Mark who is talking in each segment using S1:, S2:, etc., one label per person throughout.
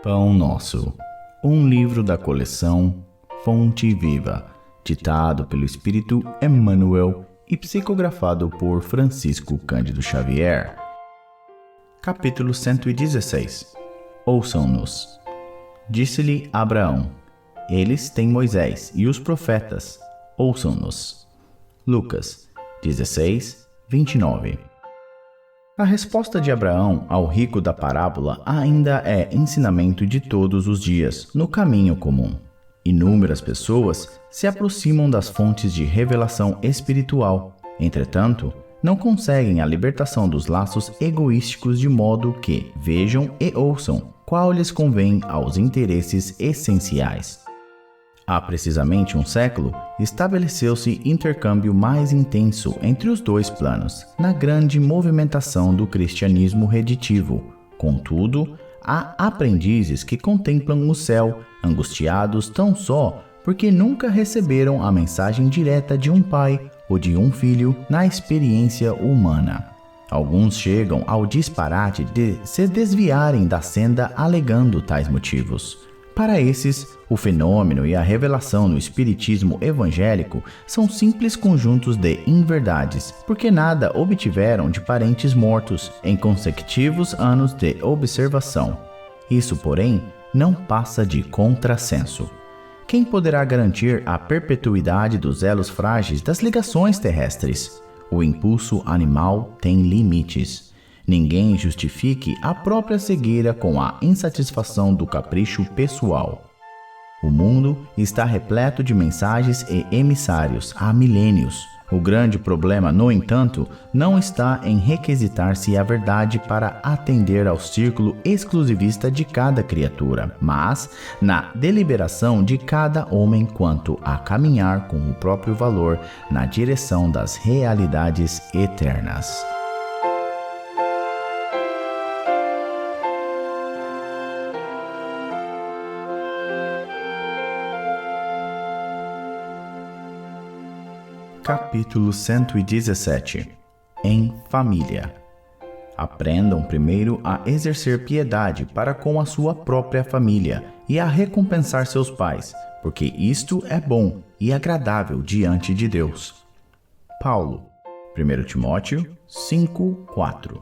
S1: Pão Nosso, um livro da coleção Fonte Viva, ditado pelo Espírito Emmanuel e psicografado por Francisco Cândido Xavier. Capítulo 116. Ouçam-nos. Disse-lhe Abraão: eles têm Moisés e os profetas, ouçam-nos. Lucas 16, 29. A resposta de Abraão ao rico da parábola ainda é ensinamento de todos os dias, no caminho comum. Inúmeras pessoas se aproximam das fontes de revelação espiritual, entretanto, não conseguem a libertação dos laços egoísticos de modo que vejam e ouçam qual lhes convém aos interesses essenciais. Há precisamente um século, estabeleceu-se intercâmbio mais intenso entre os dois planos, na grande movimentação do cristianismo reditivo. Contudo, há aprendizes que contemplam o céu, angustiados tão só porque nunca receberam a mensagem direta de um pai ou de um filho na experiência humana. Alguns chegam ao disparate de se desviarem da senda alegando tais motivos. Para esses, o fenômeno e a revelação no espiritismo evangélico são simples conjuntos de inverdades, porque nada obtiveram de parentes mortos em consecutivos anos de observação. Isso, porém, não passa de contrassenso. Quem poderá garantir a perpetuidade dos elos frágeis das ligações terrestres? O impulso animal tem limites. Ninguém justifique a própria cegueira com a insatisfação do capricho pessoal. O mundo está repleto de mensagens e emissários há milênios. O grande problema, no entanto, não está em requisitar-se a verdade para atender ao círculo exclusivista de cada criatura, mas na deliberação de cada homem quanto a caminhar com o próprio valor na direção das realidades eternas. Capítulo 117. Em família. Aprendam primeiro a exercer piedade para com a sua própria família e a recompensar seus pais, porque isto é bom e agradável diante de Deus. Paulo, 1 Timóteo 5:4.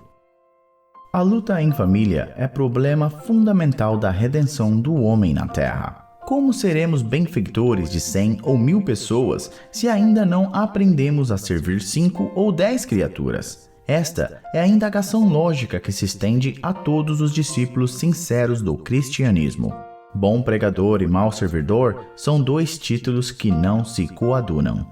S1: A luta em família é problema fundamental da redenção do homem na terra. Como seremos benfeitores de 100 ou 1000 pessoas se ainda não aprendemos a servir 5 ou 10 criaturas? Esta é a indagação lógica que se estende a todos os discípulos sinceros do cristianismo. Bom pregador e mau servidor são dois títulos que não se coadunam.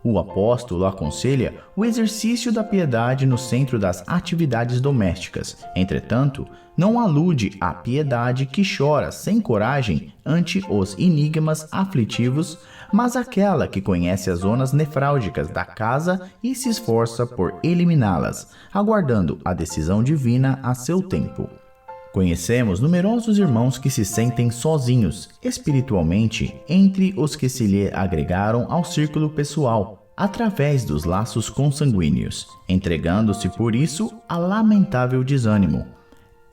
S1: O apóstolo aconselha o exercício da piedade no centro das atividades domésticas. Entretanto, não alude à piedade que chora sem coragem ante os enigmas aflitivos, mas àquela que conhece as zonas nefrálgicas da casa e se esforça por eliminá-las, aguardando a decisão divina a seu tempo. Conhecemos numerosos irmãos que se sentem sozinhos, espiritualmente, entre os que se lhe agregaram ao círculo pessoal, através dos laços consanguíneos, entregando-se por isso a lamentável desânimo.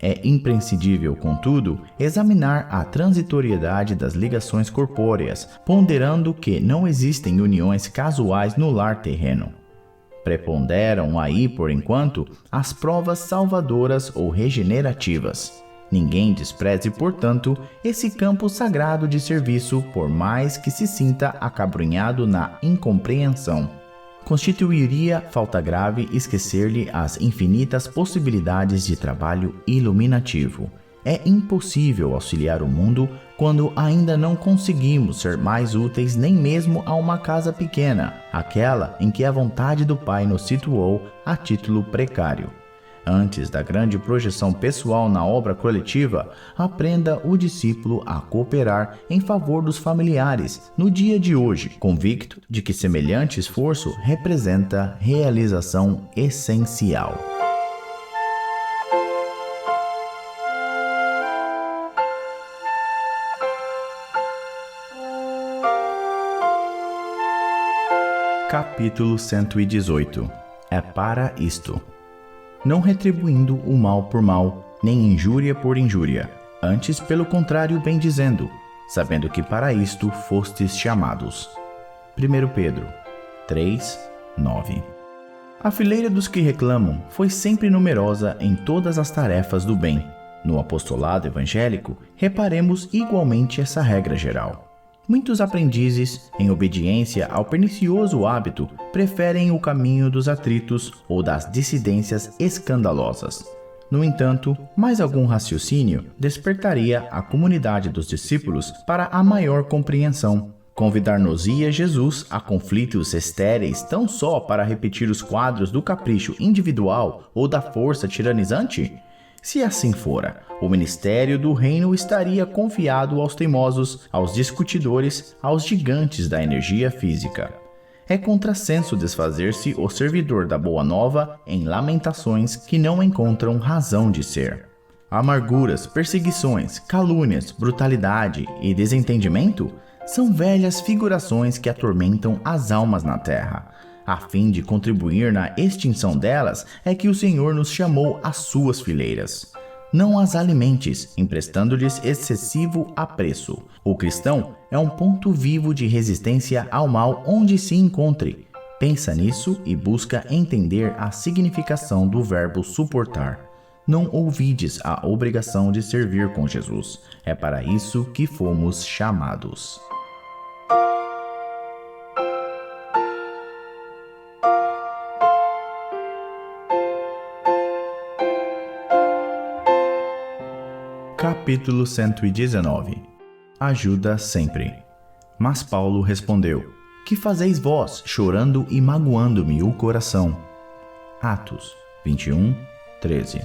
S1: É imprescindível, contudo, examinar a transitoriedade das ligações corpóreas, ponderando que não existem uniões casuais no lar terreno. Preponderam aí, por enquanto, as provas salvadoras ou regenerativas. Ninguém despreze, portanto, esse campo sagrado de serviço, por mais que se sinta acabrunhado na incompreensão. Constituiria falta grave esquecer-lhe as infinitas possibilidades de trabalho iluminativo. É impossível auxiliar o mundo quando ainda não conseguimos ser mais úteis nem mesmo a uma casa pequena, aquela em que a vontade do Pai nos situou a título precário. Antes da grande projeção pessoal na obra coletiva, aprenda o discípulo a cooperar em favor dos familiares no dia de hoje, convicto de que semelhante esforço representa realização essencial. Capítulo 118. É para isto. Não retribuindo o mal por mal, nem injúria por injúria, Antes, pelo contrário, bem dizendo, sabendo que para isto fostes chamados. 1 Pedro 3, 9. A fileira dos que reclamam foi sempre numerosa em todas as tarefas do bem. No apostolado evangélico, reparemos igualmente essa regra geral. Muitos aprendizes, em obediência ao pernicioso hábito, preferem o caminho dos atritos ou das dissidências escandalosas. No entanto, mais algum raciocínio despertaria a comunidade dos discípulos para a maior compreensão. Convidar-nos-ia Jesus a conflitos estéreis tão só para repetir os quadros do capricho individual ou da força tiranizante? Se assim fora, o ministério do reino estaria confiado aos teimosos, aos discutidores, aos gigantes da energia física. É contrassenso desfazer-se o servidor da Boa Nova em lamentações que não encontram razão de ser. Amarguras, perseguições, calúnias, brutalidade e desentendimento são velhas figurações que atormentam as almas na terra. A fim de contribuir na extinção delas é que o Senhor nos chamou às suas fileiras. Não as alimentes, emprestando-lhes excessivo apreço. O cristão é um ponto vivo de resistência ao mal onde se encontre. Pensa nisso e busca entender a significação do verbo suportar. Não ouvides a obrigação de servir com Jesus. É para isso que fomos chamados. Capítulo 119. Ajuda sempre. Mas Paulo respondeu: Que fazeis vós, chorando e magoando-me o coração? Atos 21, 13.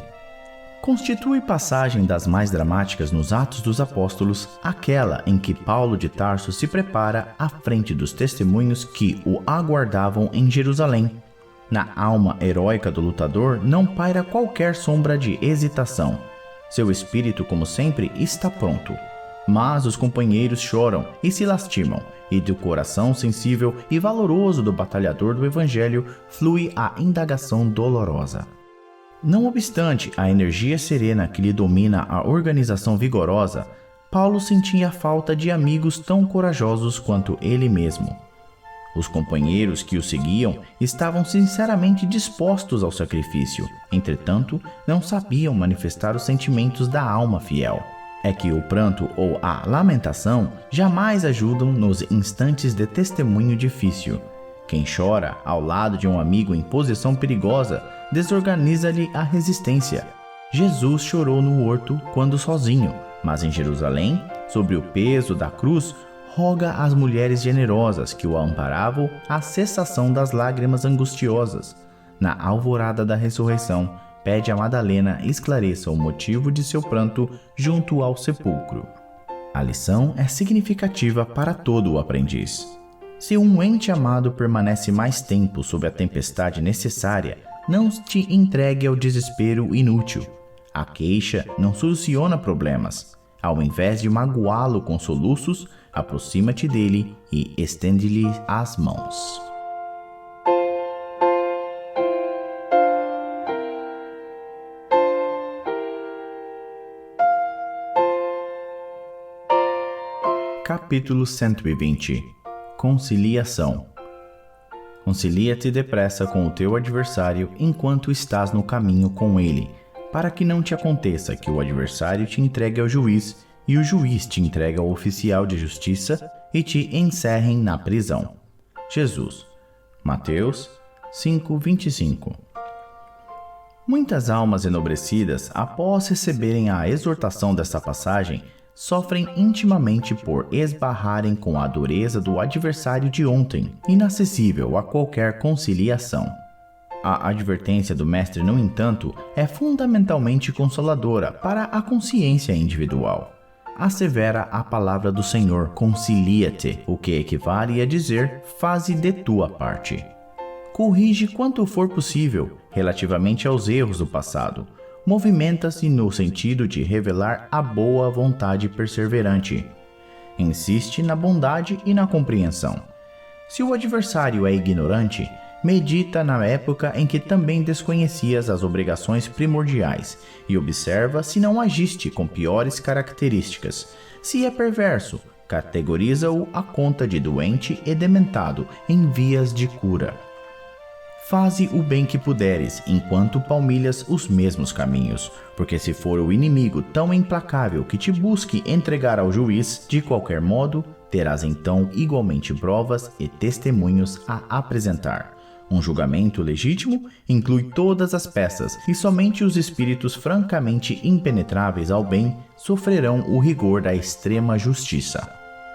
S1: Constitui passagem das mais dramáticas nos Atos dos Apóstolos aquela em que Paulo de Tarso se prepara à frente dos testemunhos que o aguardavam em Jerusalém. Na alma heróica do lutador não paira qualquer sombra de hesitação. Seu espírito, como sempre, está pronto. Mas os companheiros choram e se lastimam, e do coração sensível e valoroso do batalhador do Evangelho flui a indagação dolorosa. Não obstante a energia serena que lhe domina a organização vigorosa, Paulo sentia falta de amigos tão corajosos quanto ele mesmo. Os companheiros que o seguiam estavam sinceramente dispostos ao sacrifício, entretanto, não sabiam manifestar os sentimentos da alma fiel. É que o pranto ou a lamentação jamais ajudam nos instantes de testemunho difícil. Quem chora ao lado de um amigo em posição perigosa desorganiza-lhe a resistência. Jesus chorou no horto quando sozinho, mas em Jerusalém, sobre o peso da cruz, roga às mulheres generosas que o amparavam a cessação das lágrimas angustiosas. Na alvorada da ressurreição, pede a Madalena esclareça o motivo de seu pranto junto ao sepulcro. A lição é significativa para todo o aprendiz. Se um ente amado permanece mais tempo sob a tempestade necessária, não te entregue ao desespero inútil. A queixa não soluciona problemas. Ao invés de magoá-lo com soluços, aproxima-te dele e estende-lhe as mãos. Capítulo 120. Conciliação. Concilia-te depressa com o teu adversário enquanto estás no caminho com ele, para que não te aconteça que o adversário te entregue ao juiz e o juiz te entregue ao oficial de justiça e te encerrem na prisão. Jesus. Mateus 5:25. Muitas almas enobrecidas, após receberem a exortação dessa passagem, sofrem intimamente por esbarrarem com a dureza do adversário de ontem, inacessível a qualquer conciliação. A advertência do Mestre, no entanto, é fundamentalmente consoladora para a consciência individual. Assevera a palavra do Senhor, concilia-te, o que equivale a dizer, faze de tua parte. Corrige quanto for possível, relativamente aos erros do passado. Movimenta-se no sentido de revelar a boa vontade perseverante. Insiste na bondade e na compreensão. Se o adversário é ignorante, medita na época em que também desconhecias as obrigações primordiais e observa se não agiste com piores características. Se é perverso, categoriza-o à conta de doente e dementado em vias de cura. Faze o bem que puderes, enquanto palmilhas os mesmos caminhos, porque se for o inimigo tão implacável que te busque entregar ao juiz, de qualquer modo, terás então igualmente provas e testemunhos a apresentar. Um julgamento legítimo inclui todas as peças, e somente os espíritos francamente impenetráveis ao bem sofrerão o rigor da extrema justiça.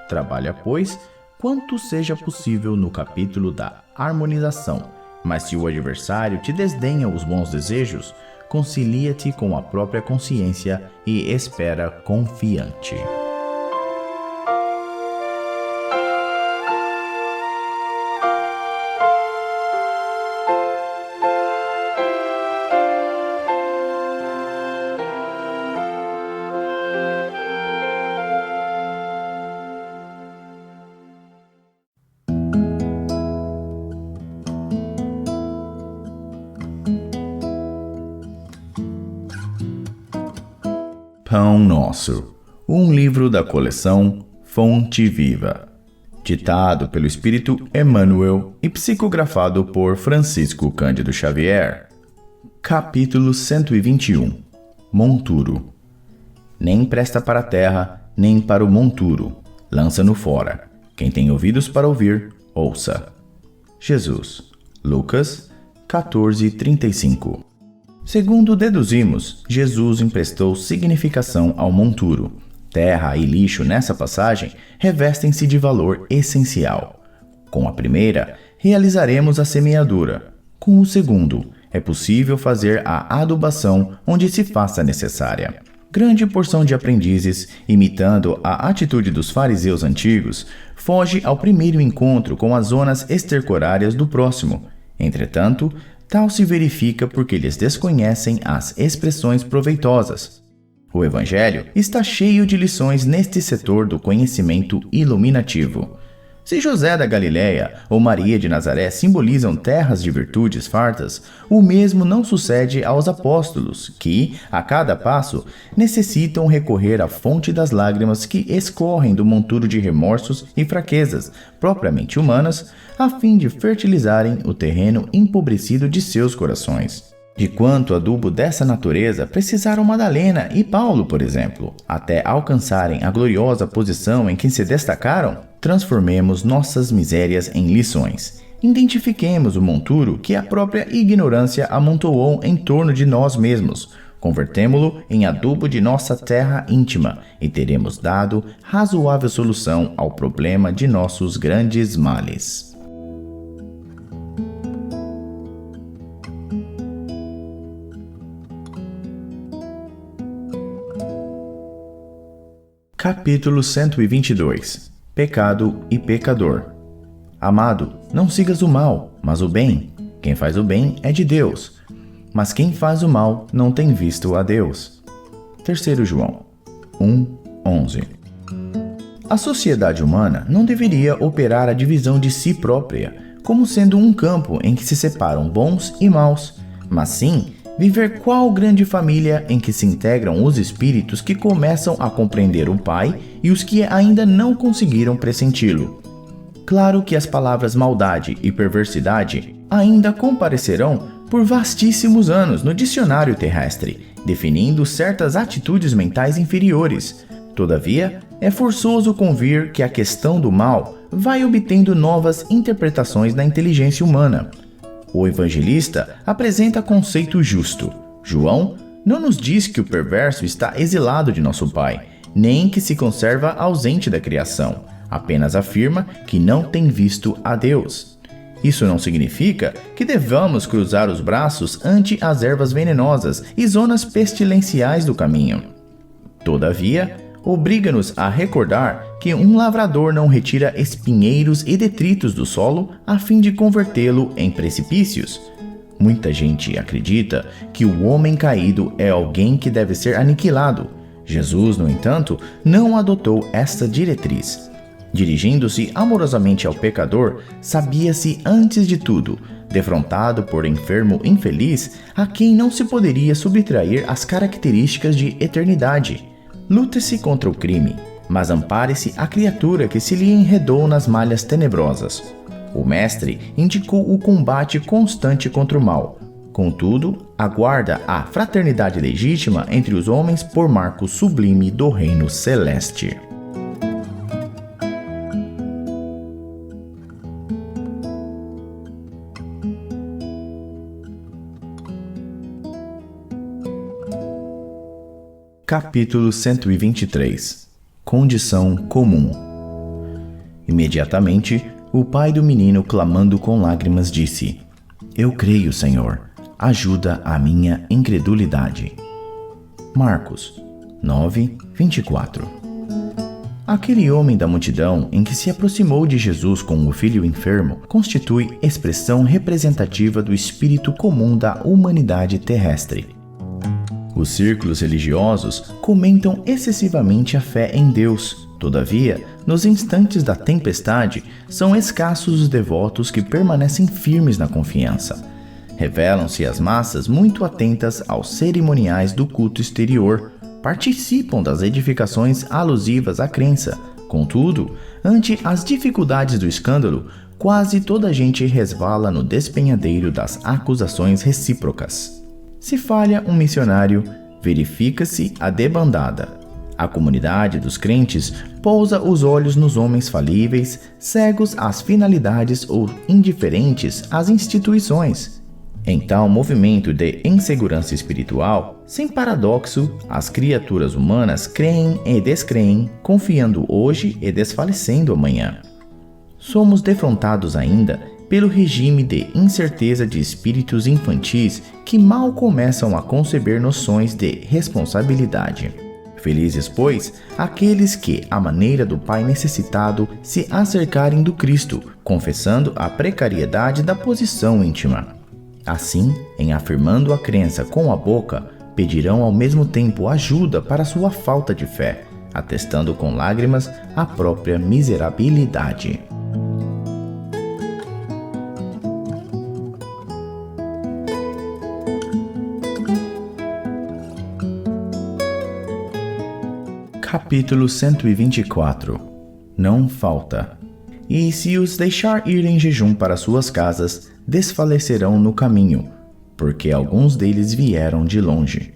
S1: Trabalha, pois, quanto seja possível no capítulo da harmonização, mas se o adversário te desdenha os bons desejos, concilia-te com a própria consciência e espera confiante. Pão Nosso, um livro da coleção Fonte Viva, ditado pelo Espírito Emmanuel e psicografado por Francisco Cândido Xavier. Capítulo 121. Monturo. Nem presta para a terra, nem para o monturo, lança-no fora. Quem tem ouvidos para ouvir, ouça. Jesus. Lucas 14:35. Segundo deduzimos, Jesus emprestou significação ao monturo. Terra e lixo nessa passagem revestem-se de valor essencial. Com a primeira, realizaremos a semeadura. Com o segundo, é possível fazer a adubação onde se faça necessária. Grande porção de aprendizes, imitando a atitude dos fariseus antigos, foge ao primeiro encontro com as zonas estercorárias do próximo. Entretanto, tal se verifica porque eles desconhecem as expressões proveitosas. O Evangelho está cheio de lições neste setor do conhecimento iluminativo. Se José da Galileia ou Maria de Nazaré simbolizam terras de virtudes fartas, o mesmo não sucede aos apóstolos, que, a cada passo, necessitam recorrer à fonte das lágrimas que escorrem do monturo de remorsos e fraquezas, propriamente humanas, a fim de fertilizarem o terreno empobrecido de seus corações. De quanto adubo dessa natureza precisaram Madalena e Paulo, por exemplo, até alcançarem a gloriosa posição em que se destacaram, transformemos nossas misérias em lições. Identifiquemos o monturo que a própria ignorância amontoou em torno de nós mesmos, convertemo-lo em adubo de nossa terra íntima e teremos dado razoável solução ao problema de nossos grandes males. Capítulo 122. Pecado e pecador. Amado, não sigas o mal, mas o bem. Quem faz o bem é de Deus, mas quem faz o mal não tem visto a Deus. 3 João 1:11. A sociedade humana não deveria operar a divisão de si própria, como sendo um campo em que se separam bons e maus, mas sim viver qual grande família em que se integram os espíritos que começam a compreender o Pai e os que ainda não conseguiram pressenti-lo. Claro que as palavras maldade e perversidade ainda comparecerão por vastíssimos anos no dicionário terrestre, definindo certas atitudes mentais inferiores. Todavia, é forçoso convir que a questão do mal vai obtendo novas interpretações da inteligência humana. O evangelista apresenta conceito justo. João não nos diz que o perverso está exilado de nosso Pai, nem que se conserva ausente da criação. Apenas afirma que não tem visto a Deus. Isso não significa que devamos cruzar os braços ante as ervas venenosas e zonas pestilenciais do caminho. Todavia, obriga-nos a recordar que um lavrador não retira espinheiros e detritos do solo a fim de convertê-lo em precipícios. Muita gente acredita que o homem caído é alguém que deve ser aniquilado. Jesus, no entanto, não adotou esta diretriz. Dirigindo-se amorosamente ao pecador, sabia-se, antes de tudo, defrontado por enfermo infeliz a quem não se poderia subtrair as características de eternidade. Lute-se contra o crime, mas ampare-se a criatura que se lhe enredou nas malhas tenebrosas. O mestre indicou o combate constante contra o mal. Contudo, aguarda a fraternidade legítima entre os homens por marco sublime do reino celeste. Capítulo 123 Condição comum. Imediatamente, o pai do menino, clamando com lágrimas, disse: Eu creio, Senhor, ajuda a minha incredulidade. Marcos 9:24. Aquele homem da multidão em que se aproximou de Jesus com o filho enfermo constitui expressão representativa do espírito comum da humanidade terrestre. Os círculos religiosos comentam excessivamente a fé em Deus. Todavia, nos instantes da tempestade, são escassos os devotos que permanecem firmes na confiança. Revelam-se as massas muito atentas aos cerimoniais do culto exterior, participam das edificações alusivas à crença. Contudo, ante as dificuldades do escândalo, quase toda a gente resvala no despenhadeiro das acusações recíprocas. Se falha um missionário, verifica-se a debandada. A comunidade dos crentes pousa os olhos nos homens falíveis, cegos às finalidades ou indiferentes às instituições. Em tal movimento de insegurança espiritual, sem paradoxo, as criaturas humanas creem e descreem, confiando hoje e desfalecendo amanhã. Somos defrontados ainda pelo regime de incerteza de espíritos infantis que mal começam a conceber noções de responsabilidade. Felizes, pois, aqueles que, à maneira do Pai necessitado, se acercarem do Cristo, confessando a precariedade da posição íntima. Assim, em afirmando a crença com a boca, pedirão ao mesmo tempo ajuda para sua falta de fé, atestando com lágrimas a própria miserabilidade. Capítulo 124 Não falta. E se os deixar ir em jejum para suas casas, desfalecerão no caminho, porque alguns deles vieram de longe.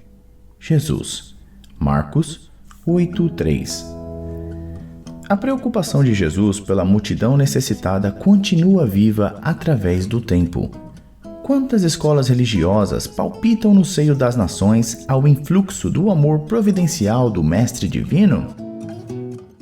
S1: Jesus. Marcos 8:3. A preocupação de Jesus pela multidão necessitada continua viva através do tempo. Quantas escolas religiosas palpitam no seio das nações ao influxo do amor providencial do Mestre Divino?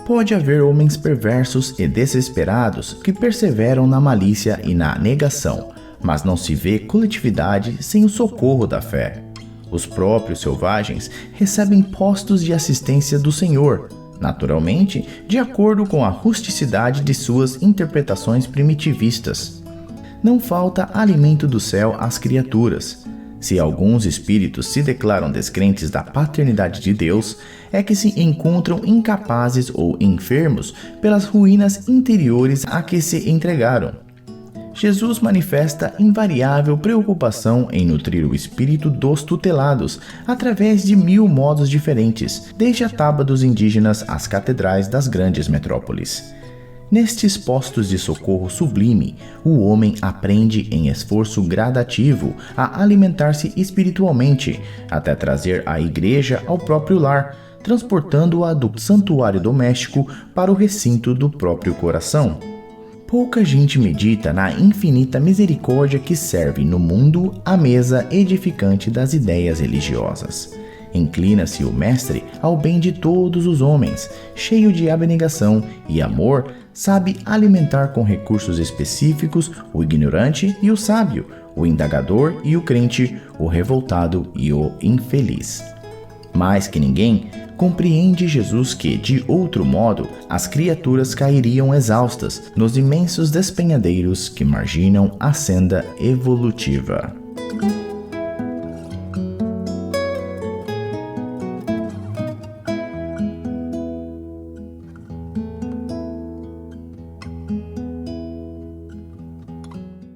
S1: Pode haver homens perversos e desesperados que perseveram na malícia e na negação, mas não se vê coletividade sem o socorro da fé. Os próprios selvagens recebem postos de assistência do Senhor, naturalmente, de acordo com a rusticidade de suas interpretações primitivistas. Não falta alimento do céu às criaturas. Se alguns espíritos se declaram descrentes da paternidade de Deus, é que se encontram incapazes ou enfermos pelas ruínas interiores a que se entregaram. Jesus manifesta invariável preocupação em nutrir o espírito dos tutelados através de 1000 modos diferentes, desde a taba dos indígenas às catedrais das grandes metrópoles. Nestes postos de socorro sublime, o homem aprende em esforço gradativo a alimentar-se espiritualmente, até trazer a igreja ao próprio lar, transportando-a do santuário doméstico para o recinto do próprio coração. Pouca gente medita na infinita misericórdia que serve no mundo à mesa edificante das ideias religiosas. Inclina-se o Mestre ao bem de todos os homens, cheio de abnegação e amor, sabe alimentar com recursos específicos o ignorante e o sábio, o indagador e o crente, o revoltado e o infeliz. Mais que ninguém, compreende Jesus que, de outro modo, as criaturas cairiam exaustas nos imensos despenhadeiros que marginam a senda evolutiva.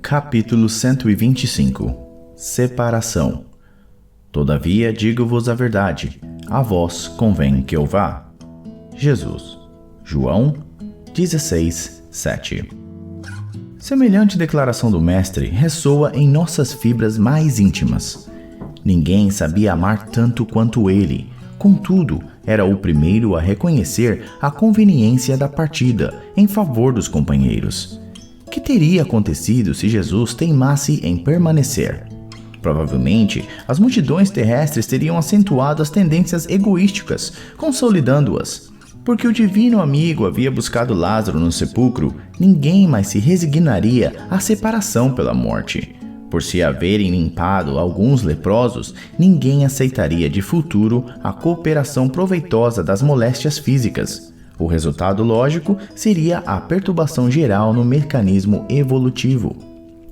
S1: Capítulo 125. Separação. Todavia digo-vos a verdade, a vós convém que eu vá. Jesus. João 16:7. Semelhante declaração do Mestre ressoa em nossas fibras mais íntimas. Ninguém sabia amar tanto quanto ele. Contudo, era o primeiro a reconhecer a conveniência da partida em favor dos companheiros. Que teria acontecido se Jesus teimasse em permanecer? Provavelmente, as multidões terrestres teriam acentuado as tendências egoísticas, consolidando-as. Porque o divino amigo havia buscado Lázaro no sepulcro, ninguém mais se resignaria à separação pela morte. Por se haverem limpado alguns leprosos, ninguém aceitaria de futuro a cooperação proveitosa das moléstias físicas. O resultado lógico seria a perturbação geral no mecanismo evolutivo.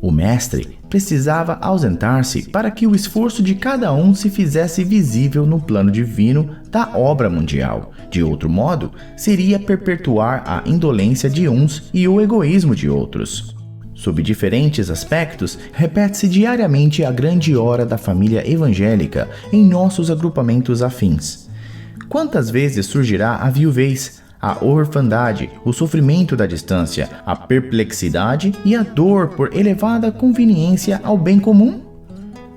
S1: O mestre precisava ausentar-se para que o esforço de cada um se fizesse visível no plano divino da obra mundial. De outro modo, seria perpetuar a indolência de uns e o egoísmo de outros. Sob diferentes aspectos, repete-se diariamente a grande hora da família evangélica em nossos agrupamentos afins. Quantas vezes surgirá a viuvez, a orfandade, o sofrimento da distância, a perplexidade e a dor por elevada conveniência ao bem comum?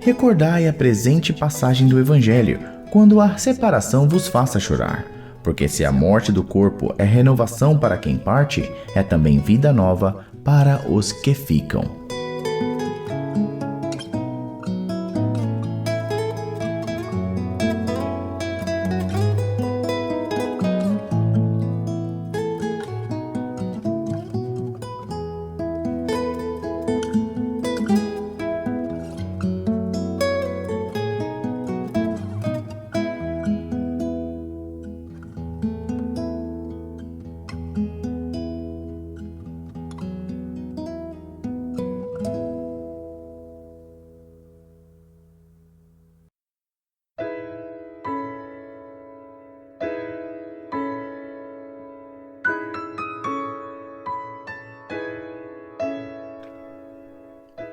S1: Recordai a presente passagem do Evangelho, quando a separação vos faça chorar. Porque se a morte do corpo é renovação para quem parte, é também vida nova para os que ficam.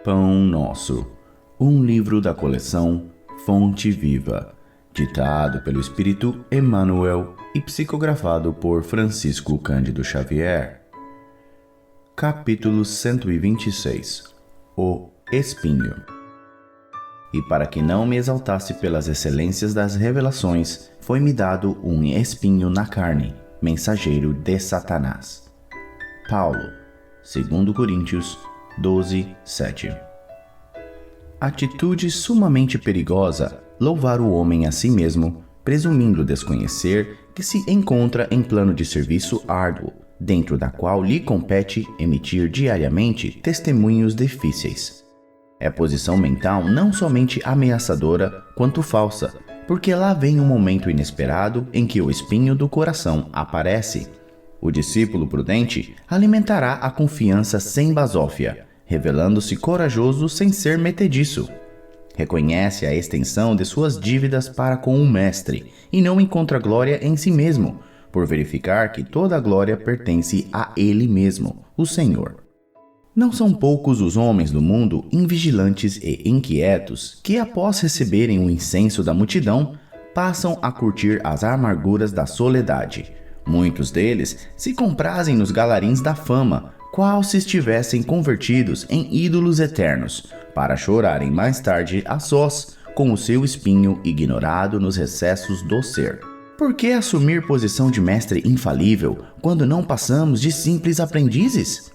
S1: Pão Nosso, um livro da coleção Fonte Viva, ditado pelo Espírito Emmanuel e psicografado por Francisco Cândido Xavier. Capítulo 126. O Espinho. E para que não me exaltasse pelas excelências das revelações, foi-me dado um espinho na carne, mensageiro de Satanás. Paulo, 2 Coríntios 12:7. Atitude sumamente perigosa, louvar o homem a si mesmo, presumindo desconhecer que se encontra em plano de serviço árduo, dentro da qual lhe compete emitir diariamente testemunhos difíceis. É posição mental não somente ameaçadora, quanto falsa, porque lá vem um momento inesperado em que o espinho do coração aparece. O discípulo prudente alimentará a confiança sem basófia, revelando-se corajoso sem ser metediço. Reconhece a extensão de suas dívidas para com o Mestre e não encontra glória em si mesmo, por verificar que toda a glória pertence a Ele mesmo, o Senhor. Não são poucos os homens do mundo invigilantes e inquietos que, após receberem o incenso da multidão, passam a curtir as amarguras da soledade. Muitos deles se comprazem nos galarins da fama, qual se estivessem convertidos em ídolos eternos, para chorarem mais tarde a sós, com o seu espinho ignorado nos recessos do ser. Por que assumir posição de mestre infalível, quando não passamos de simples aprendizes?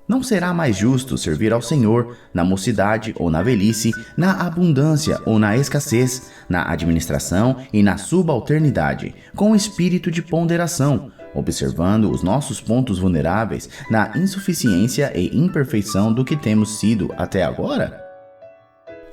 S1: Não será mais justo servir ao Senhor na mocidade ou na velhice, na abundância ou na escassez, na administração e na subalternidade, com espírito de ponderação, observando os nossos pontos vulneráveis na insuficiência e imperfeição do que temos sido até agora?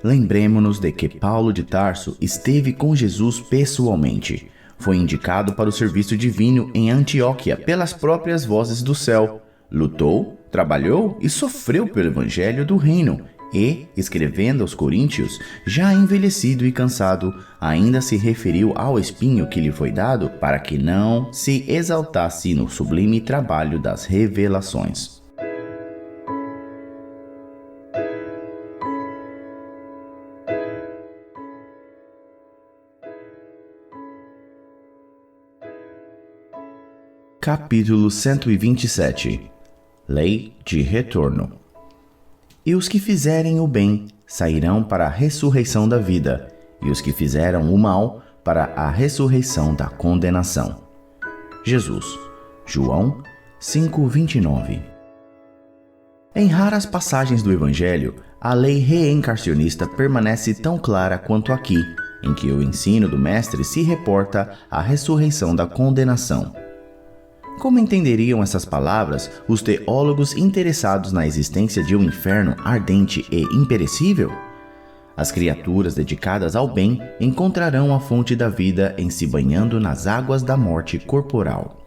S1: Lembremo-nos de que Paulo de Tarso esteve com Jesus pessoalmente. Foi indicado para o serviço divino em Antioquia pelas próprias vozes do céu. Lutou, trabalhou e sofreu pelo evangelho do reino e, escrevendo aos Coríntios, já envelhecido e cansado, ainda se referiu ao espinho que lhe foi dado para que não se exaltasse no sublime trabalho das revelações. Capítulo 127. Lei de retorno. E os que fizerem o bem sairão para a ressurreição da vida, e os que fizeram o mal para a ressurreição da condenação. Jesus. João 5:29. Em raras passagens do Evangelho, a lei reencarnacionista permanece tão clara quanto aqui, em que o ensino do Mestre se reporta à ressurreição da condenação. Como entenderiam essas palavras os teólogos interessados na existência de um inferno ardente e imperecível? As criaturas dedicadas ao bem encontrarão a fonte da vida em se banhando nas águas da morte corporal.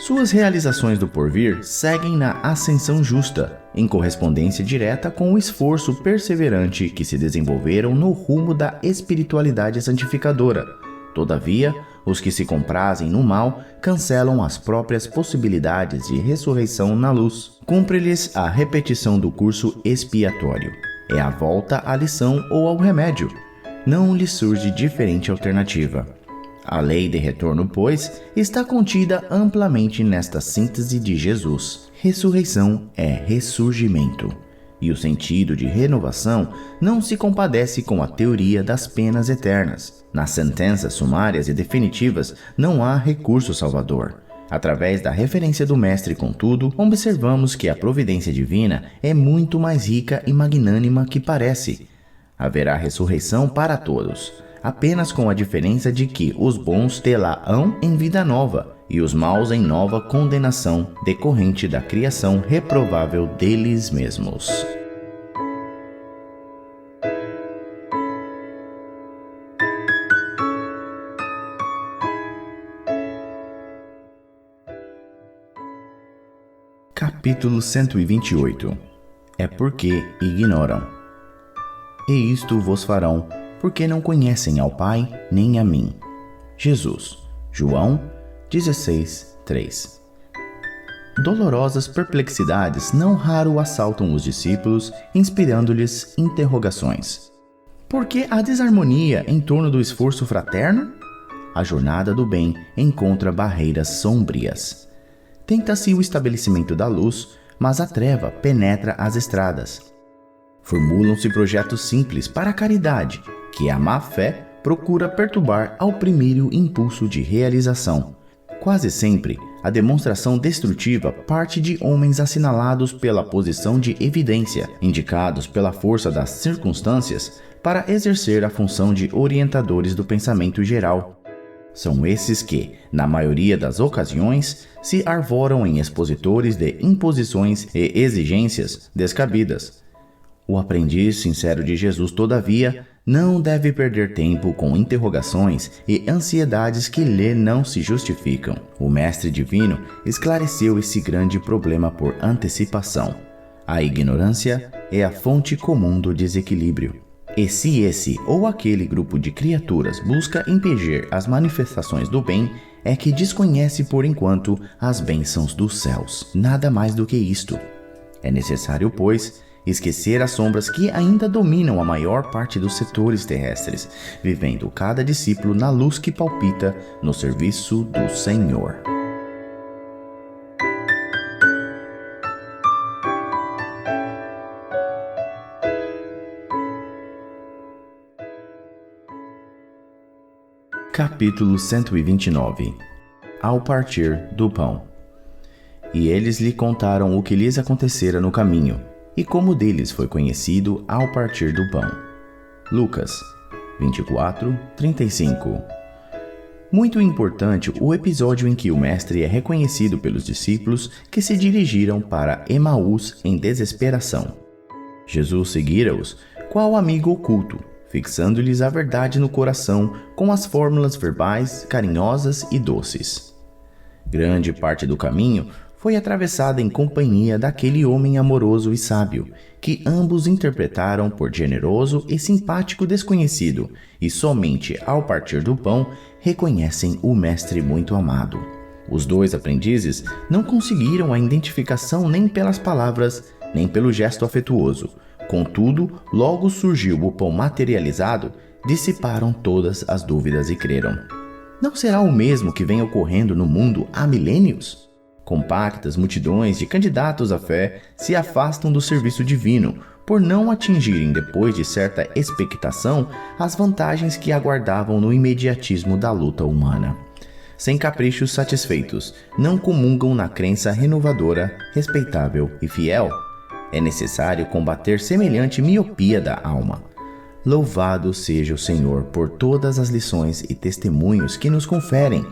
S1: Suas realizações do porvir seguem na ascensão justa, em correspondência direta com o esforço perseverante que se desenvolveram no rumo da espiritualidade santificadora. Todavia, os que se comprazem no mal cancelam as próprias possibilidades de ressurreição na luz. Cumpre-lhes a repetição do curso expiatório. É a volta à lição ou ao remédio. Não lhes surge diferente alternativa. A lei de retorno, pois, está contida amplamente nesta síntese de Jesus. Ressurreição é ressurgimento. E o sentido de renovação não se compadece com a teoria das penas eternas. Nas sentenças sumárias e definitivas não há recurso salvador. Através da referência do Mestre, contudo, observamos que a providência divina é muito mais rica e magnânima que parece. Haverá ressurreição para todos, apenas com a diferença de que os bons tê-la-ão em vida nova e os maus em nova condenação decorrente da criação reprovável deles mesmos. Capítulo 128. É porque ignoram. E isto vos farão, porque não conhecem ao Pai nem a mim. Jesus. João 16:3. Dolorosas perplexidades não raro assaltam os discípulos, inspirando-lhes interrogações. Por que a desarmonia em torno do esforço fraterno? A jornada do bem encontra barreiras sombrias. Tenta-se o estabelecimento da luz, mas a treva penetra as estradas. Formulam-se projetos simples para a caridade, que a má fé procura perturbar ao primeiro impulso de realização. Quase sempre, a demonstração destrutiva parte de homens assinalados pela posição de evidência, indicados pela força das circunstâncias para exercer a função de orientadores do pensamento geral. São esses que, na maioria das ocasiões, se arvoram em expositores de imposições e exigências descabidas. O aprendiz sincero de Jesus, todavia, não deve perder tempo com interrogações e ansiedades que lhe não se justificam. O Mestre Divino esclareceu esse grande problema por antecipação. A ignorância é a fonte comum do desequilíbrio. E se esse ou aquele grupo de criaturas busca impedir as manifestações do bem, é que desconhece por enquanto as bênçãos dos céus. Nada mais do que isto. É necessário, pois, esquecer as sombras que ainda dominam a maior parte dos setores terrestres, vivendo cada discípulo na luz que palpita no serviço do Senhor. Capítulo 129. Ao partir do pão. E eles lhe contaram o que lhes acontecera no caminho, e como deles foi conhecido ao partir do pão. Lucas 24:35. Muito importante o episódio em que o Mestre é reconhecido pelos discípulos que se dirigiram para Emaús em desesperação. Jesus seguira-os qual amigo oculto, fixando-lhes a verdade no coração com as fórmulas verbais carinhosas e doces. Grande parte do caminho foi atravessada em companhia daquele homem amoroso e sábio, que ambos interpretaram por generoso e simpático desconhecido, e somente ao partir do pão reconhecem o Mestre muito amado. Os dois aprendizes não conseguiram a identificação nem pelas palavras, nem pelo gesto afetuoso. Contudo, logo surgiu o pão materializado, dissiparam todas as dúvidas e creram. Não será o mesmo que vem ocorrendo no mundo há milênios? Compactas multidões de candidatos à fé se afastam do serviço divino por não atingirem, depois de certa expectação, as vantagens que aguardavam no imediatismo da luta humana. Sem caprichos satisfeitos, não comungam na crença renovadora, respeitável e fiel. É necessário combater semelhante miopia da alma. Louvado seja o Senhor por todas as lições e testemunhos que nos conferem,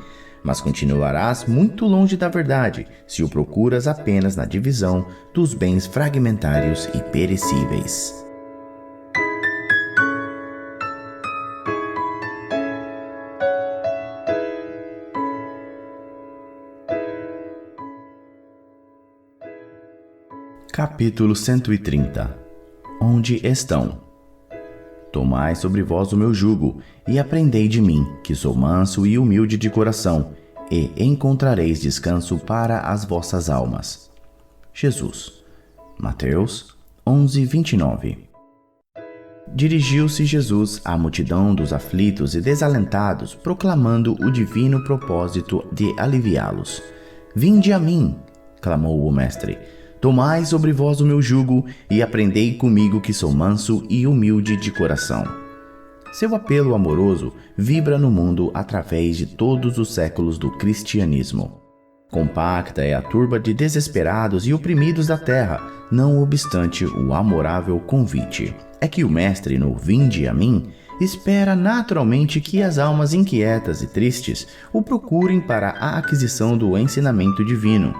S1: mas continuarás muito longe da verdade se o procuras apenas na divisão dos bens fragmentários e perecíveis. Capítulo 130. Onde estão? Tomai sobre vós o meu jugo, e aprendei de mim, que sou manso e humilde de coração, e encontrareis descanso para as vossas almas. Jesus. Mateus 11:29. Dirigiu-se Jesus à multidão dos aflitos e desalentados, proclamando o divino propósito de aliviá-los. Vinde a mim, clamou o Mestre. Tomai sobre vós o meu jugo e aprendei comigo, que sou manso e humilde de coração. Seu apelo amoroso vibra no mundo através de todos os séculos do cristianismo. Compacta é a turba de desesperados e oprimidos da terra, não obstante o amorável convite. É que o Mestre, no Vinde a mim, espera naturalmente que as almas inquietas e tristes o procurem para a aquisição do ensinamento divino.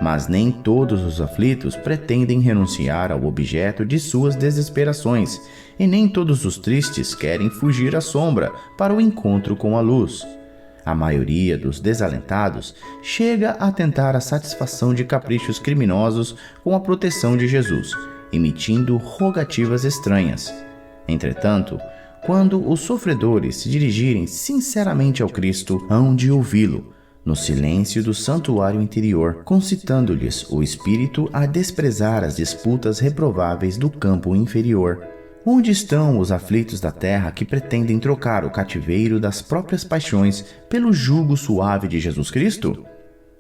S1: Mas nem todos os aflitos pretendem renunciar ao objeto de suas desesperações, e nem todos os tristes querem fugir à sombra para o encontro com a luz. A maioria dos desalentados chega a tentar a satisfação de caprichos criminosos com a proteção de Jesus, emitindo rogativas estranhas. Entretanto, quando os sofredores se dirigirem sinceramente ao Cristo, hão de ouvi-lo, no silêncio do santuário interior, concitando-lhes o espírito a desprezar as disputas reprováveis do campo inferior. Onde estão os aflitos da terra que pretendem trocar o cativeiro das próprias paixões pelo jugo suave de Jesus Cristo?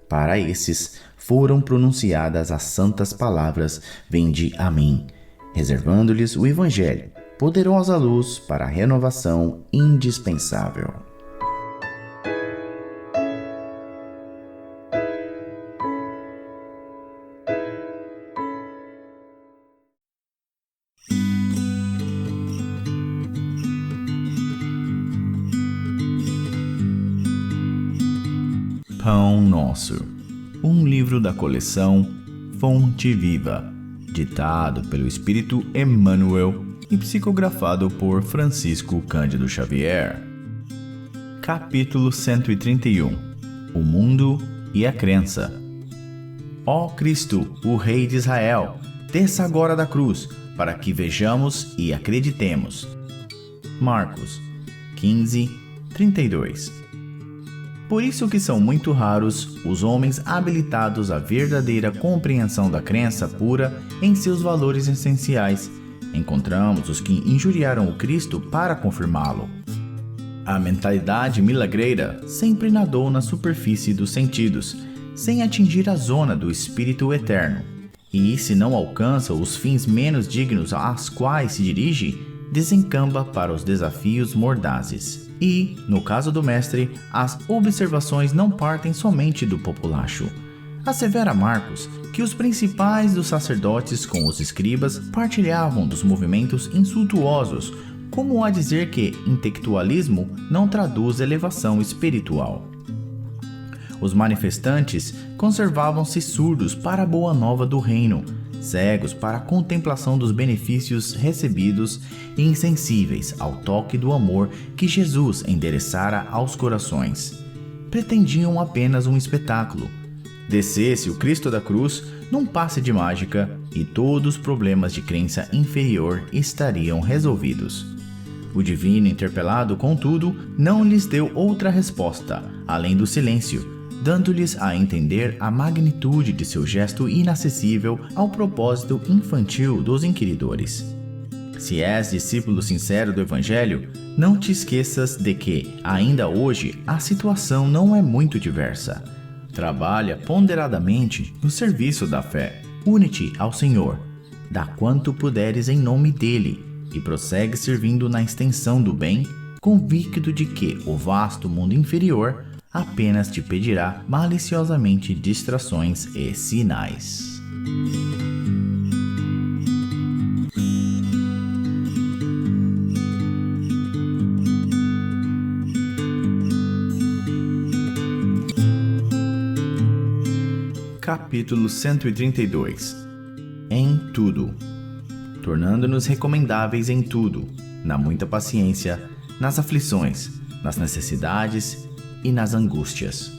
S1: Para esses foram pronunciadas as santas palavras: Vinde a mim, reservando-lhes o Evangelho, poderosa luz para a renovação indispensável. Pão Nosso, um livro da coleção Fonte Viva, ditado pelo Espírito Emmanuel e psicografado por Francisco Cândido Xavier. Capítulo 131. O mundo e a crença. Ó Cristo, o Rei de Israel, desça agora da cruz, para que vejamos e acreditemos. Marcos 15:32. Por isso que são muito raros os homens habilitados à verdadeira compreensão da crença pura em seus valores essenciais. Encontramos os que injuriaram o Cristo para confirmá-lo. A mentalidade milagreira sempre nadou na superfície dos sentidos, sem atingir a zona do espírito eterno. E, se não alcança os fins menos dignos aos quais se dirige, desencamba para os desafios mordazes. E, no caso do Mestre, as observações não partem somente do populacho. Assevera Marcos que os principais dos sacerdotes com os escribas partilhavam dos movimentos insultuosos, como a dizer que intelectualismo não traduz elevação espiritual. Os manifestantes conservavam-se surdos para a boa nova do reino, cegos para a contemplação dos benefícios recebidos e insensíveis ao toque do amor que Jesus endereçara aos corações. Pretendiam apenas um espetáculo. Descesse o Cristo da cruz num passe de mágica e todos os problemas de crença inferior estariam resolvidos. O divino interpelado, contudo, não lhes deu outra resposta, além do silêncio, dando-lhes a entender a magnitude de seu gesto inacessível ao propósito infantil dos inquiridores. Se és discípulo sincero do Evangelho, não te esqueças de que, ainda hoje, a situação não é muito diversa. Trabalha ponderadamente no serviço da fé. Une-te ao Senhor, dá quanto puderes em nome dele, e prossegue servindo na extensão do bem, convicto de que o vasto mundo inferior apenas te pedirá maliciosamente distrações e sinais. Capítulo 132. Em tudo. Tornando-nos recomendáveis em tudo, na muita paciência, nas aflições, nas necessidades e nas angústias.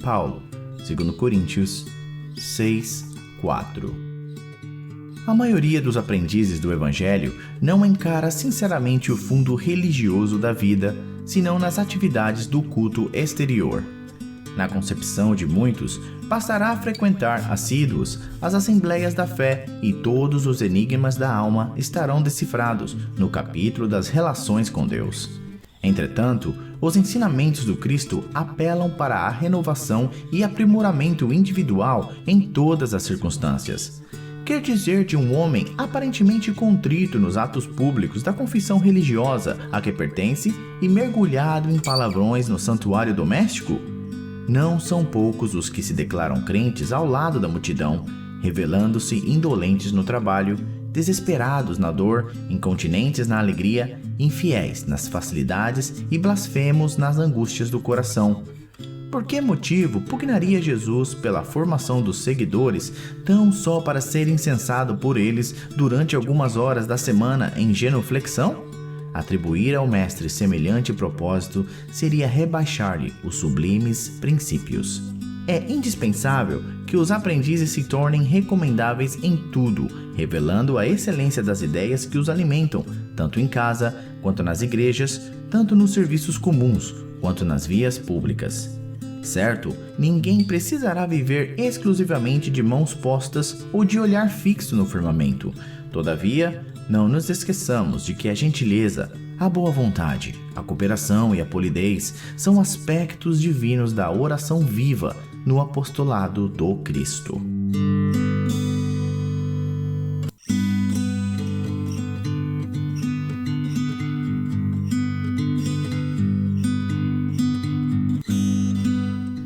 S1: Paulo, 2 Coríntios 6:4. A maioria dos aprendizes do Evangelho não encara sinceramente o fundo religioso da vida, senão nas atividades do culto exterior. Na concepção de muitos, bastará frequentar assíduos as assembleias da fé e todos os enigmas da alma estarão decifrados no capítulo das relações com Deus. Entretanto, os ensinamentos do Cristo apelam para a renovação e aprimoramento individual em todas as circunstâncias. Quer dizer de um homem aparentemente contrito nos atos públicos da confissão religiosa a que pertence e mergulhado em palavrões no santuário doméstico? Não são poucos os que se declaram crentes ao lado da multidão, revelando-se indolentes no trabalho, desesperados na dor, incontinentes na alegria, infiéis nas facilidades e blasfemos nas angústias do coração. Por que motivo pugnaria Jesus pela formação dos seguidores, tão só para ser incensado por eles durante algumas horas da semana em genuflexão? Atribuir ao mestre semelhante propósito seria rebaixar-lhe os sublimes princípios. É indispensável que os aprendizes se tornem recomendáveis em tudo, revelando a excelência das ideias que os alimentam, tanto em casa, quanto nas igrejas, tanto nos serviços comuns, quanto nas vias públicas. Certo, ninguém precisará viver exclusivamente de mãos postas ou de olhar fixo no firmamento. Todavia, não nos esqueçamos de que a gentileza, a boa vontade, a cooperação e a polidez são aspectos divinos da oração viva no apostolado do Cristo.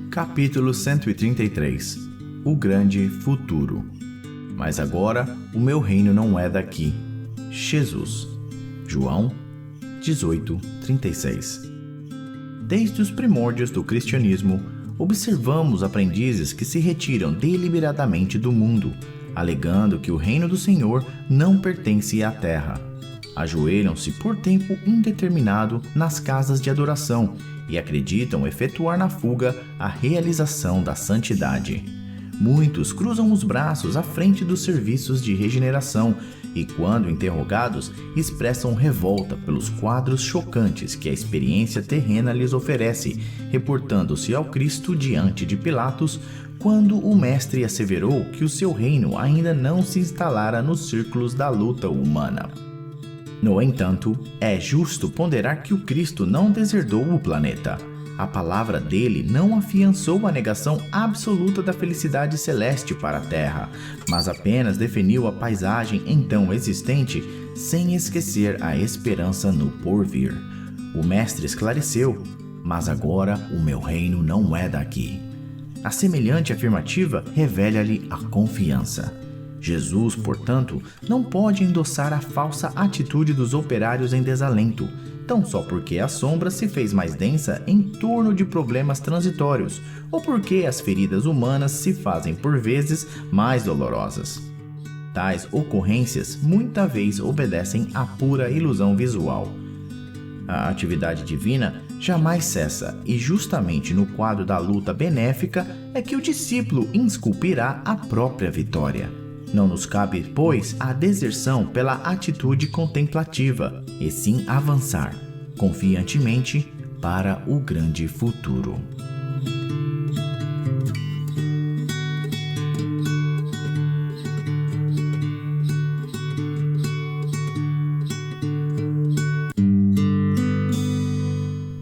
S1: Capítulo 133. O grande futuro. Mas agora o meu reino não é daqui. Jesus. João 18:36. Desde os primórdios do cristianismo, observamos aprendizes que se retiram deliberadamente do mundo, alegando que o reino do Senhor não pertence à terra. Ajoelham-se por tempo indeterminado nas casas de adoração e acreditam efetuar na fuga a realização da santidade. Muitos cruzam os braços à frente dos serviços de regeneração e, quando interrogados, expressam revolta pelos quadros chocantes que a experiência terrena lhes oferece, reportando-se ao Cristo diante de Pilatos, quando o mestre asseverou que o seu reino ainda não se instalara nos círculos da luta humana. No entanto, é justo ponderar que o Cristo não deserdou o planeta. A palavra dele não afiançou a negação absoluta da felicidade celeste para a terra, mas apenas definiu a paisagem então existente, sem esquecer a esperança no porvir. O mestre esclareceu: mas agora o meu reino não é daqui. A semelhante afirmativa revela-lhe a confiança. Jesus, portanto, não pode endossar a falsa atitude dos operários em desalento, tão só porque a sombra se fez mais densa em torno de problemas transitórios, ou porque as feridas humanas se fazem por vezes mais dolorosas. Tais ocorrências muitas vezes obedecem à pura ilusão visual. A atividade divina jamais cessa, e justamente no quadro da luta benéfica é que o discípulo esculpirá a própria vitória. Não nos cabe, pois, a deserção pela atitude contemplativa, e sim avançar, confiantemente, para o grande futuro.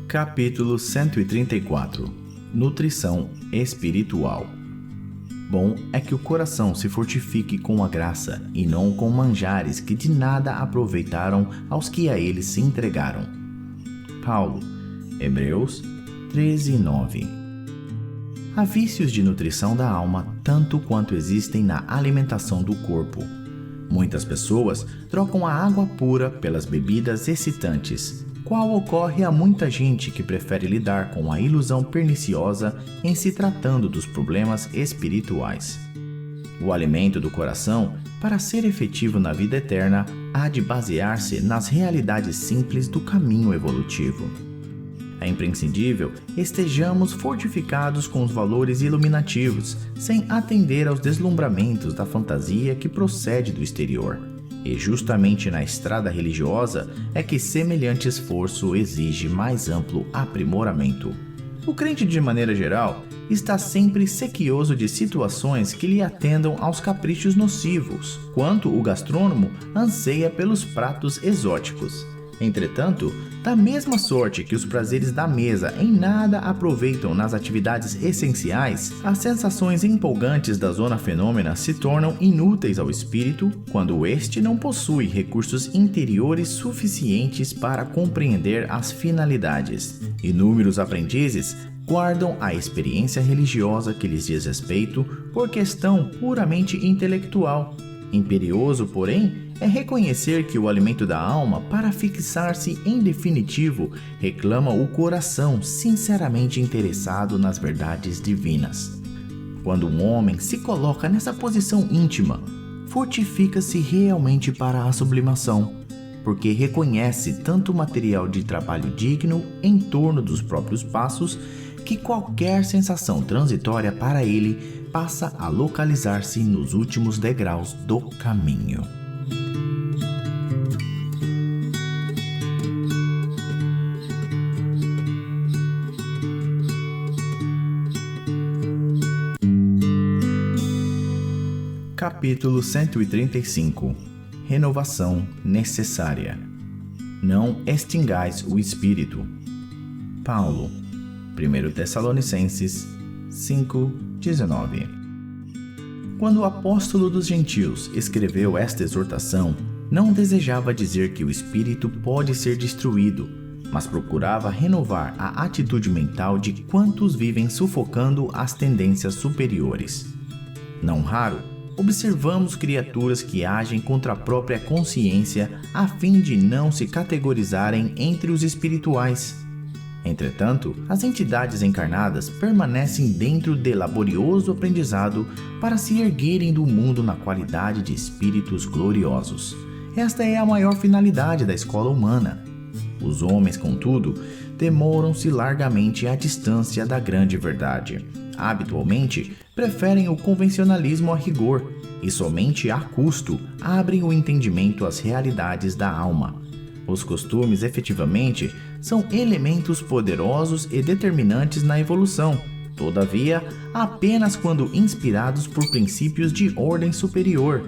S1: Capítulo 134. Nutrição espiritual. Bom é que o coração se fortifique com a graça e não com manjares que de nada aproveitaram aos que a eles se entregaram. Paulo, Hebreus 13:9. Há vícios de nutrição da alma tanto quanto existem na alimentação do corpo. Muitas pessoas trocam a água pura pelas bebidas excitantes, qual ocorre a muita gente que prefere lidar com a ilusão perniciosa em se tratando dos problemas espirituais. O alimento do coração, para ser efetivo na vida eterna, há de basear-se nas realidades simples do caminho evolutivo. É imprescindível estejamos fortificados com os valores iluminativos, sem atender aos deslumbramentos da fantasia que procede do exterior. E justamente na estrada religiosa é que semelhante esforço exige mais amplo aprimoramento. O crente, de maneira geral, está sempre sequioso de situações que lhe atendam aos caprichos nocivos, quanto o gastrônomo anseia pelos pratos exóticos. Entretanto, da mesma sorte que os prazeres da mesa em nada aproveitam nas atividades essenciais, as sensações empolgantes da zona fenômena se tornam inúteis ao espírito quando este não possui recursos interiores suficientes para compreender as finalidades. Inúmeros aprendizes guardam a experiência religiosa que lhes diz respeito por questão puramente intelectual. Imperioso, porém, é reconhecer que o alimento da alma, para fixar-se em definitivo, reclama o coração sinceramente interessado nas verdades divinas. Quando um homem se coloca nessa posição íntima, fortifica-se realmente para a sublimação, porque reconhece tanto material de trabalho digno em torno dos próprios passos, que qualquer sensação transitória para ele passa a localizar-se nos últimos degraus do caminho. Capítulo 135. Renovação necessária. Não extingais o espírito. Paulo, 1 Tessalonicenses 5:19. Quando o apóstolo dos gentios escreveu esta exortação, não desejava dizer que o espírito pode ser destruído, mas procurava renovar a atitude mental de quantos vivem sufocando as tendências superiores. Não raro, observamos criaturas que agem contra a própria consciência a fim de não se categorizarem entre os espirituais. Entretanto, as entidades encarnadas permanecem dentro de laborioso aprendizado para se erguerem do mundo na qualidade de espíritos gloriosos. Esta é a maior finalidade da escola humana. Os homens, contudo, demoram-se largamente à distância da grande verdade. Habitualmente, preferem o convencionalismo a rigor e somente a custo abrem o entendimento às realidades da alma. Os costumes, efetivamente, são elementos poderosos e determinantes na evolução, todavia, apenas quando inspirados por princípios de ordem superior.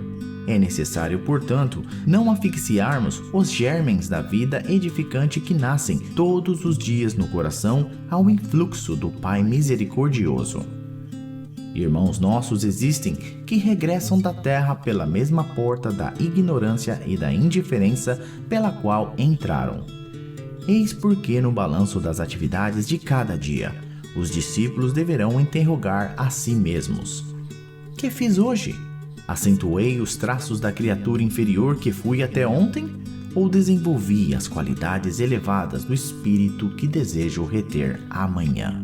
S1: É necessário, portanto, não asfixiarmos os germens da vida edificante que nascem todos os dias no coração ao influxo do Pai misericordioso. Irmãos nossos existem que regressam da terra pela mesma porta da ignorância e da indiferença pela qual entraram. Eis porque no balanço das atividades de cada dia, os discípulos deverão interrogar a si mesmos: que fiz hoje? Acentuei os traços da criatura inferior que fui até ontem? Ou desenvolvi as qualidades elevadas do espírito que desejo reter amanhã?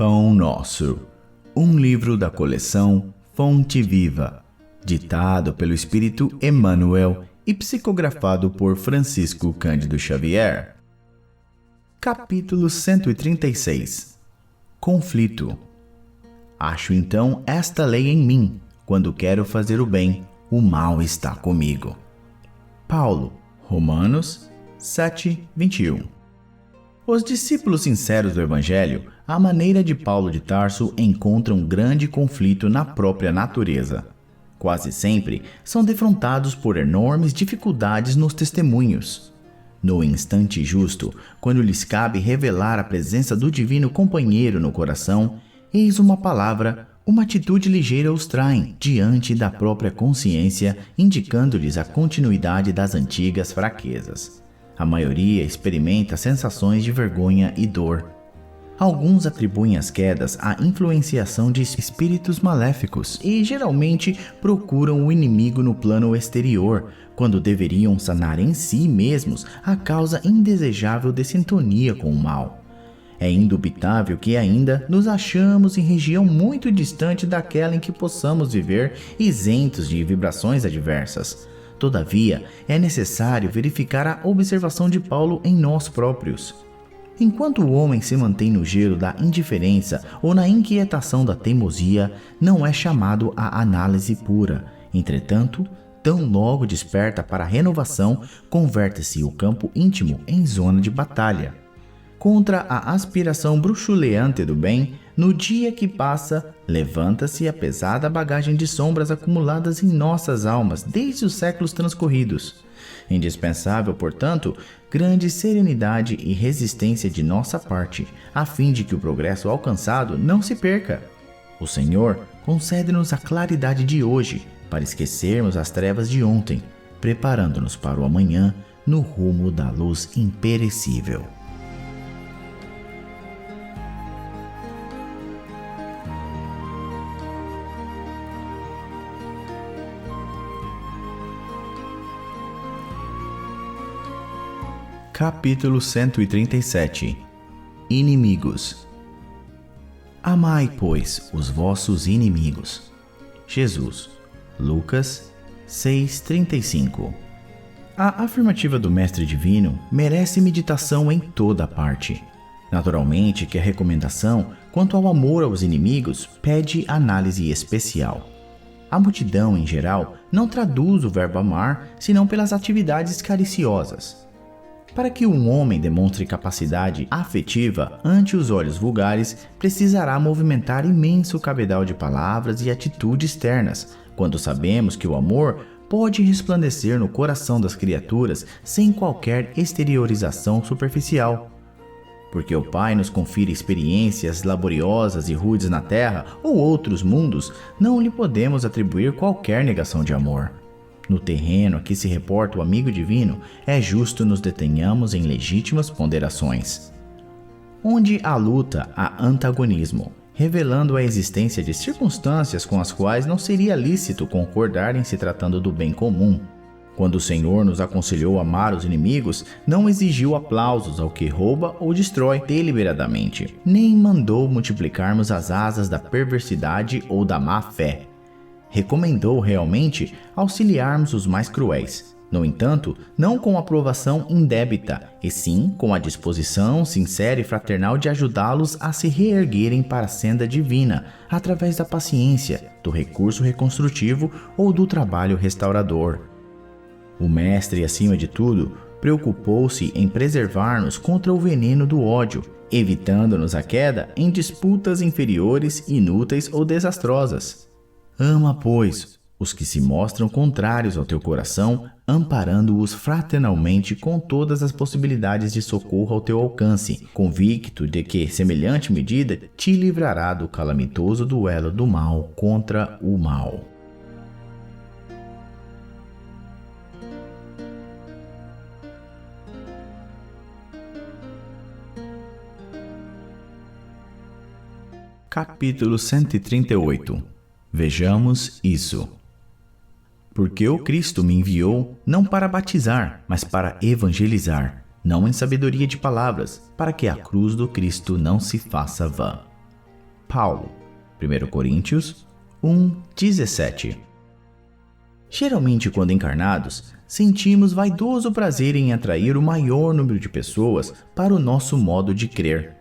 S1: Pão Nosso, um livro da coleção Fonte Viva, ditado pelo Espírito Emmanuel e psicografado por Francisco Cândido Xavier. Capítulo 136. Conflito. Acho então esta lei em mim: quando quero fazer o bem, o mal está comigo. Paulo, Romanos 7:21. Os discípulos sinceros do Evangelho, à maneira de Paulo de Tarso, encontram um grande conflito na própria natureza. Quase sempre são defrontados por enormes dificuldades nos testemunhos. No instante justo, quando lhes cabe revelar a presença do divino companheiro no coração, eis uma palavra, uma atitude ligeira os traem diante da própria consciência, indicando-lhes a continuidade das antigas fraquezas. A maioria experimenta sensações de vergonha e dor. Alguns atribuem as quedas à influenciação de espíritos maléficos e geralmente procuram o inimigo no plano exterior, quando deveriam sanar em si mesmos a causa indesejável de sintonia com o mal. É indubitável que ainda nos achamos em região muito distante daquela em que possamos viver isentos de vibrações adversas. Todavia, é necessário verificar a observação de Paulo em nós próprios. Enquanto o homem se mantém no gelo da indiferença ou na inquietação da teimosia, não é chamado à análise pura. Entretanto, tão logo desperta para a renovação, converte-se o campo íntimo em zona de batalha. Contra a aspiração bruxuleante do bem, no dia que passa, levanta-se a pesada bagagem de sombras acumuladas em nossas almas desde os séculos transcorridos. Indispensável, portanto, grande serenidade e resistência de nossa parte, a fim de que o progresso alcançado não se perca. O Senhor concede-nos a claridade de hoje, para esquecermos as trevas de ontem, preparando-nos para o amanhã no rumo da luz imperecível. Capítulo 137. Inimigos. Amai, pois, os vossos inimigos. Jesus. Lucas 6:35. A afirmativa do Mestre Divino merece meditação em toda parte. Naturalmente que a recomendação quanto ao amor aos inimigos pede análise especial. A multidão, em geral, não traduz o verbo amar senão pelas atividades cariciosas. Para que um homem demonstre capacidade afetiva ante os olhos vulgares, precisará movimentar imenso cabedal de palavras e atitudes ternas, quando sabemos que o amor pode resplandecer no coração das criaturas sem qualquer exteriorização superficial. Porque o Pai nos confere experiências laboriosas e rudes na terra ou outros mundos, não lhe podemos atribuir qualquer negação de amor. No terreno a que se reporta o amigo divino, é justo nos detenhamos em legítimas ponderações. Onde há luta, há antagonismo, revelando a existência de circunstâncias com as quais não seria lícito concordar em se tratando do bem comum. Quando o Senhor nos aconselhou amar os inimigos, não exigiu aplausos ao que rouba ou destrói deliberadamente, nem mandou multiplicarmos as asas da perversidade ou da má fé. Recomendou realmente auxiliarmos os mais cruéis, no entanto, não com aprovação indébita, e sim com a disposição sincera e fraternal de ajudá-los a se reerguerem para a senda divina, através da paciência, do recurso reconstrutivo ou do trabalho restaurador. O Mestre, acima de tudo, preocupou-se em preservar-nos contra o veneno do ódio, evitando-nos a queda em disputas inferiores, inúteis ou desastrosas. Ama, pois, os que se mostram contrários ao teu coração, amparando-os fraternalmente com todas as possibilidades de socorro ao teu alcance, convicto de que semelhante medida te livrará do calamitoso duelo do mal contra o mal. Capítulo 138. Vejamos isso. Porque o Cristo me enviou não para batizar, mas para evangelizar, não em sabedoria de palavras, para que a cruz do Cristo não se faça vã. Paulo, 1 Coríntios 1:17. Geralmente, quando encarnados, sentimos vaidoso prazer em atrair o maior número de pessoas para o nosso modo de crer.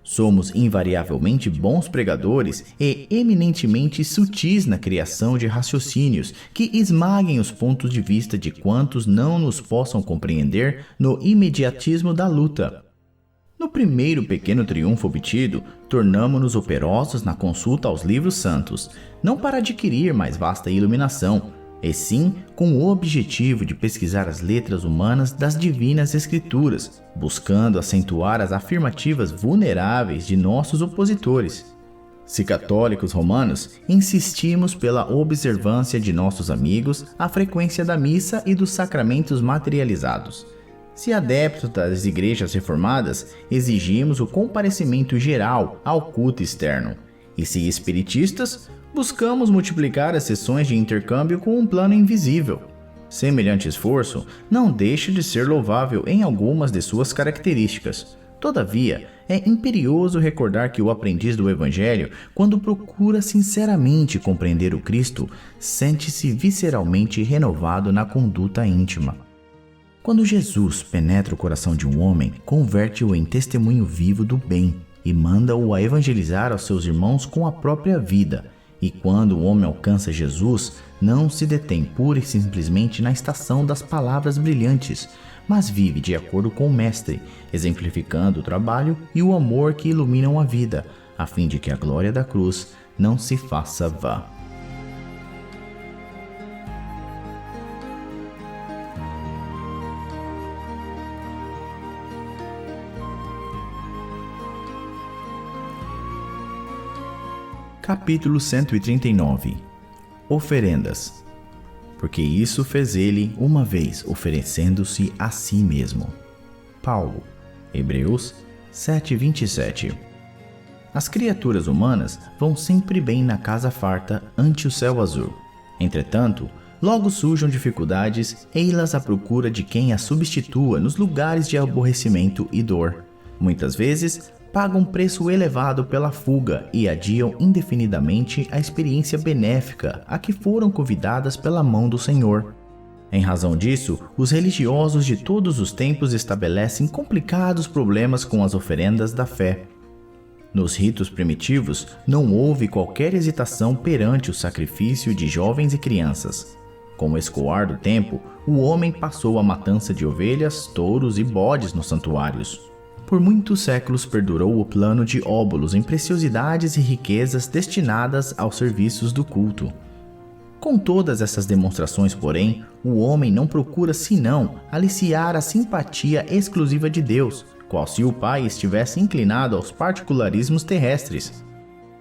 S1: Somos invariavelmente bons pregadores e eminentemente sutis na criação de raciocínios que esmaguem os pontos de vista de quantos não nos possam compreender no imediatismo da luta. No primeiro pequeno triunfo obtido, tornamo-nos operosos na consulta aos livros santos, não para adquirir mais vasta iluminação, e sim com o objetivo de pesquisar as letras humanas das divinas escrituras, buscando acentuar as afirmativas vulneráveis de nossos opositores. Se católicos romanos, insistimos pela observância de nossos amigos, a frequência da missa e dos sacramentos materializados. Se adeptos das igrejas reformadas, exigimos o comparecimento geral ao culto externo. E se espiritistas, buscamos multiplicar as sessões de intercâmbio com um plano invisível. Semelhante esforço não deixa de ser louvável em algumas de suas características. Todavia, é imperioso recordar que o aprendiz do Evangelho, quando procura sinceramente compreender o Cristo, sente-se visceralmente renovado na conduta íntima. Quando Jesus penetra o coração de um homem, converte-o em testemunho vivo do bem e manda-o a evangelizar aos seus irmãos com a própria vida. E quando o homem alcança Jesus, não se detém pura e simplesmente na estação das palavras brilhantes, mas vive de acordo com o Mestre, exemplificando o trabalho e o amor que iluminam a vida, a fim de que a glória da cruz não se faça vã. Capítulo 139. Oferendas. Porque isso fez ele uma vez, oferecendo-se a si mesmo. Paulo, Hebreus 7:27. As criaturas humanas vão sempre bem na casa farta ante o céu azul. Entretanto, logo surjam dificuldades, ei-las à procura de quem as substitua nos lugares de aborrecimento e dor. Muitas vezes, pagam preço elevado pela fuga e adiam indefinidamente a experiência benéfica a que foram convidadas pela mão do Senhor. Em razão disso, os religiosos de todos os tempos estabelecem complicados problemas com as oferendas da fé. Nos ritos primitivos, não houve qualquer hesitação perante o sacrifício de jovens e crianças. Com o escoar do tempo, o homem passou a matança de ovelhas, touros e bodes nos santuários. Por muitos séculos perdurou o plano de óbulos em preciosidades e riquezas destinadas aos serviços do culto. Com todas essas demonstrações, porém, o homem não procura senão aliciar a simpatia exclusiva de Deus, qual se o Pai estivesse inclinado aos particularismos terrestres.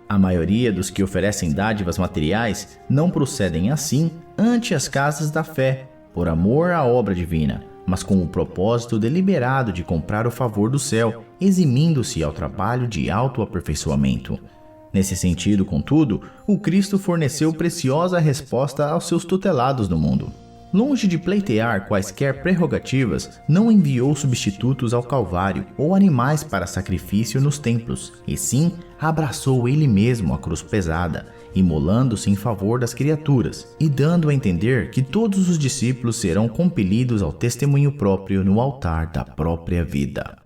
S1: A maioria dos que oferecem dádivas materiais não procedem assim ante as casas da fé, por amor à obra divina, mas com o propósito deliberado de comprar o favor do céu, eximindo-se ao trabalho de autoaperfeiçoamento. Nesse sentido, contudo, o Cristo forneceu preciosa resposta aos seus tutelados no mundo. Longe de pleitear quaisquer prerrogativas, não enviou substitutos ao Calvário ou animais para sacrifício nos templos, e sim abraçou ele mesmo a cruz pesada, imolando-se em favor das criaturas e dando a entender que todos os discípulos serão compelidos ao testemunho próprio no altar da própria vida.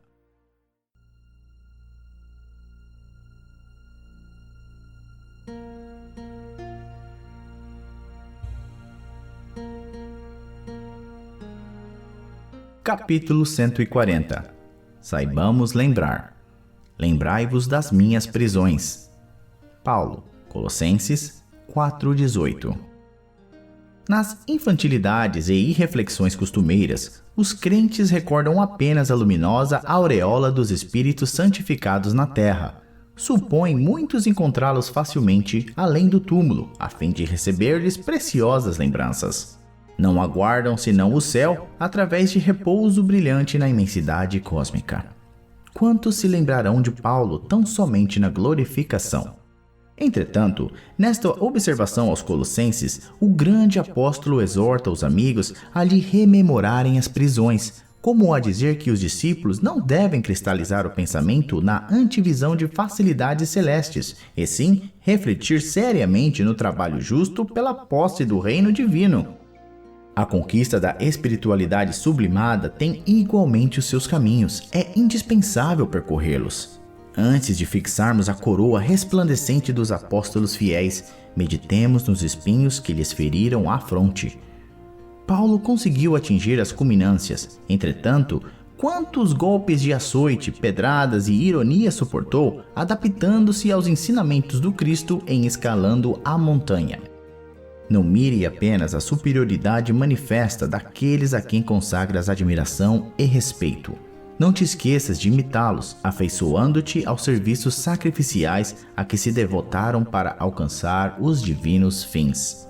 S1: Capítulo 140. Saibamos lembrar. Lembrai-vos das minhas prisões. Paulo, Colossenses 4:18. Nas infantilidades e irreflexões costumeiras, os crentes recordam apenas a luminosa aureola dos espíritos santificados na terra. Supõem muitos encontrá-los facilmente além do túmulo, a fim de receber-lhes preciosas lembranças. Não aguardam senão o céu, através de repouso brilhante na imensidade cósmica. Quantos se lembrarão de Paulo tão somente na glorificação? Entretanto, nesta observação aos Colossenses, o grande apóstolo exorta os amigos a lhe rememorarem as prisões, como a dizer que os discípulos não devem cristalizar o pensamento na antevisão de facilidades celestes, e sim refletir seriamente no trabalho justo pela posse do reino divino. A conquista da espiritualidade sublimada tem igualmente os seus caminhos, é indispensável percorrê-los. Antes de fixarmos a coroa resplandecente dos apóstolos fiéis, meditemos nos espinhos que lhes feriram a fronte. Paulo conseguiu atingir as culminâncias. Entretanto, quantos golpes de açoite, pedradas e ironia suportou, adaptando-se aos ensinamentos do Cristo em escalando a montanha? Não mire apenas a superioridade manifesta daqueles a quem consagras admiração e respeito. Não te esqueças de imitá-los, afeiçoando-te aos serviços sacrificiais a que se devotaram para alcançar os divinos fins.